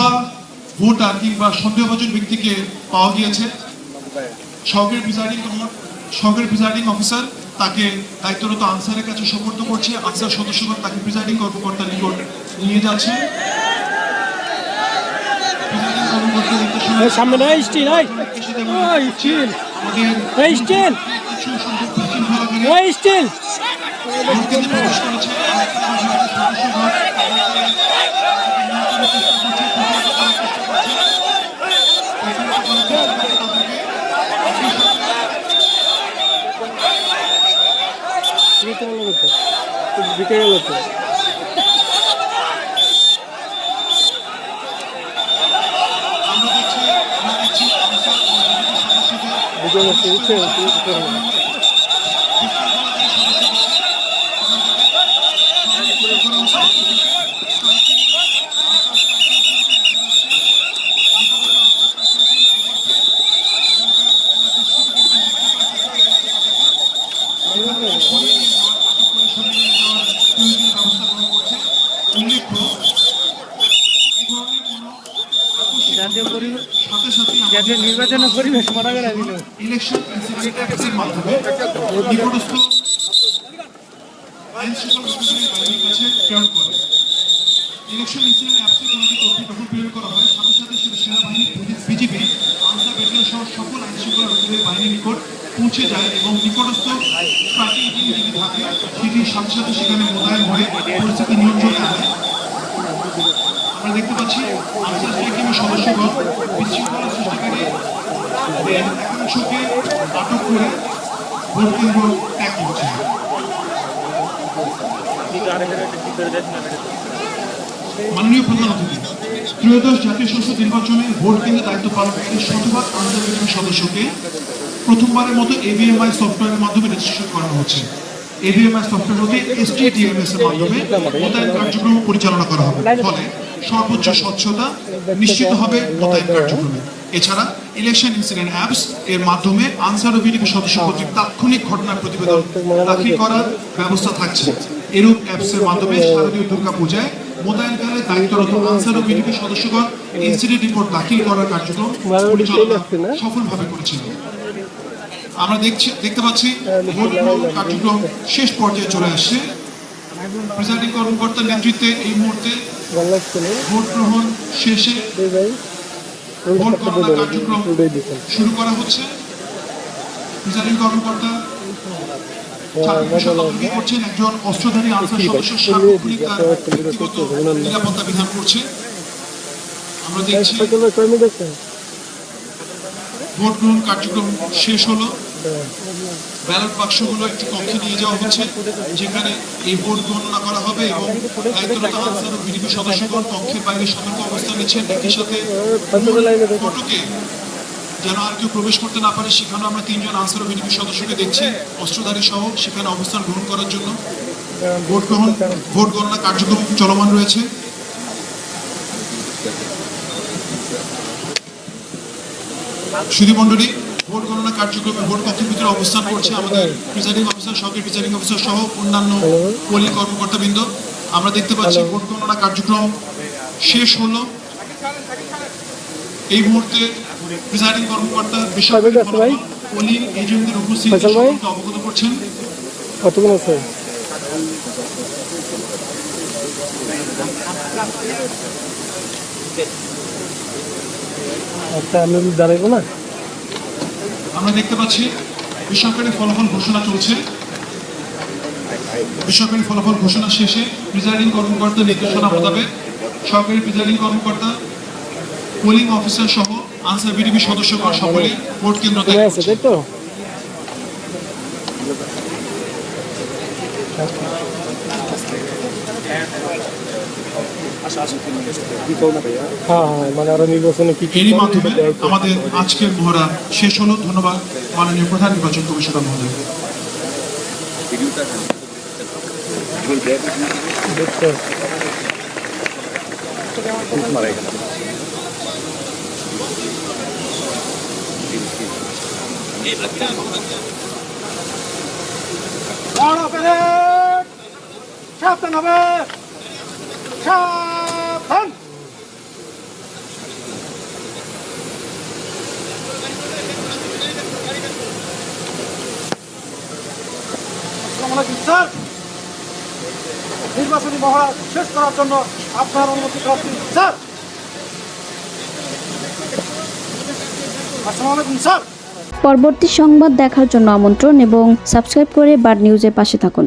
ভুয়া ভোটার কিংবা সন্দেহভাজন ব্যক্তিকে পাওয়া গিয়েছে। সহকারী প্রিজাইডিং অফিসার তাকে দায়িত্বরত আনসারের কাছে সুপর্দ করছে। আনসার সদস্যগণ তাকে প্রিজাইডিং কর্মকর্তার নিকট নিয়ে যাচ্ছে। নির্বাচনের পরিবেশ মনে করে দিল ইলেকশন ইনসিডেন্টের মাধ্যমে নিকটস্থ আইন শৃঙ্খলা বাহিনীর কাছে প্রেরণ করে। ইলেকশন ইনসিডেন্ট অ্যাপসে কোনো তথ্য যখন প্রেরণ করা হয়, সাথে সাথে সেনাবাহিনী, বিজিবি, আনসার ব্যাটালিয়ন সহ সকল আইন শৃঙ্খলা রক্ষাকারী বাহিনীর নিকট পৌঁছে যায় এবং নিকটস্থ ট্রাকিং টিম যদি থাকে সেটির সাথে সাথে সেখানে মোতায়েন হয়ে পরিস্থিতি নিয়ন্ত্রণে আনে। আমরা দেখতে পাচ্ছি আনসার ট্রাকিংয়ের সদস্যগণ বিশৃঙ্খলা সৃষ্টিকারী একাংশকে আটক করে ভোট কেন্দ্র ত্যাগ করছে। মাননীয় প্রধান অতিথি, ত্রয়োদশ জাতীয় সংসদ নির্বাচনে ভোট কেন্দ্রে দায়িত্ব পালনকারী শতভাগ আনসার বাহিনীর সদস্যকে প্রথমবারের মতো এভিএমআই সফটওয়্যারের মাধ্যমে রেজিস্ট্রেশন করানো হচ্ছে। এভিএমআই সফটওয়্যার হতে STDMS এর মাধ্যমে মোতায়েন কার্যক্রম পরিচালনা করা হবে, ফলে সর্বোচ্চ স্বচ্ছতা নিশ্চিত হবে মোতায়েন কার্যক্রমে। এছাড়া ইলেকশন ইনসিডেন্ট অ্যাপস এর মাধ্যমে আনসার ও বিডিপি সদস্য কর্তৃক তাৎক্ষণিক ঘটনার প্রতিবেদন দাখিল করার ব্যবস্থা থাকছে। এরূপ অ্যাপসের মাধ্যমে শারদীয় দুর্গা পূজায় মোতায়েনকালে দায়িত্বরত আনসার ও বিডিপি সদস্যগণ ইনসিডেন্ট রিপোর্ট দাখিল করার কার্যক্রম পরিচালনা সফলভাবে করেছিল। আমরা দেখতে পাচ্ছি ভোট গ্রহণ কার্যক্রম শেষ পর্যায়ে চলে আসছে। প্রিসাইডিং কর্মকর্তার নেতৃত্বে এই মুহূর্তে ভোট গ্রহণ শেষে ভোট গণনা কার্যক্রম শুরু করা হচ্ছে। প্রিসাইডিং কর্মকর্তা করছেন, একজন অস্ত্রধারী আনসার সদস্য সার্বক্ষণিক তার ব্যক্তিগত নিরাপত্তা বিধান করছে। আমরা দেখছি ভোট গ্রহণ কার্যক্রম শেষ হলো। ব্যালট বাক্সগুলো একটি কক্ষে নিয়ে যাওয়া হচ্ছে, যেখানে এই ভোট গণনা করা হবে এবং দায়িত্বরত আনসার ও বিডিপি সদস্যগণ কক্ষের বাইরে সতর্ক অবস্থান নিচ্ছেন। একই সাথে ফটকে যেন আর কেউ প্রবেশ করতে না পারে, সেখানে আমরা 3 জন আনসার ও বিডিপি সদস্যকে দেখছি অস্ত্রধারী সহ সেখানে অবস্থান গ্রহণ করার জন্য। ভোট গণনা কার্যক্রম চলমান রয়েছে। সুধীমণ্ডলী, ভোট গণনা কার্যক্রমে ভোট কক্ষের ভিতরে অবস্থান করছে আমাদের প্রিসাইডিং অফিসার, সহকারী প্রিসাইডিং অফিসার সহ অন্যান্য পোলিং কর্মকর্তাবৃন্দ। আমরা দেখতে পাচ্ছি ভোট গণনা কার্যক্রম শেষ হলো। এই মুহূর্তে প্রিসাইডিং কর্মকর্তা পোলিং এজেন্টদের উপস্থিতি অবগত করছেন। কতগুলো আছে? আচ্ছা, আমি দাঁড়াইবো না। আমরা দেখতে পাচ্ছি বেসরকারি ফলাফল ঘোষণা চলছে। বেসরকারি ফলাফল ঘোষণা শেষে প্রিসাইডিং কর্মকর্তার নির্দেশনা মোতাবেক সরকারি প্রিসাইডিং কর্মকর্তা, পোলিং অফিসার সহ আনসার বিডিপি সদস্যগণ সকলে ভোট কেন্দ্র ত্যাগ করছে। এরই মাধ্যমে আমাদের আজকের মহড়া শেষ হলো। ধন্যবাদ মাননীয় প্রধান নির্বাচন কমিশনার মহোদয়। সাবধান হবে, সাবধান। স্যার নির্বাচনী মহড়া শেষ করার জন্য আপনার অনুমতি প্রার্থী স্যার। আসসালামু আলাইকুম স্যার। পরবর্তী সংবাদ দেখার জন্য আমন্ত্রণ এবং সাবস্ক্রাইব করে বার্ড নিউজের পাশে থাকুন।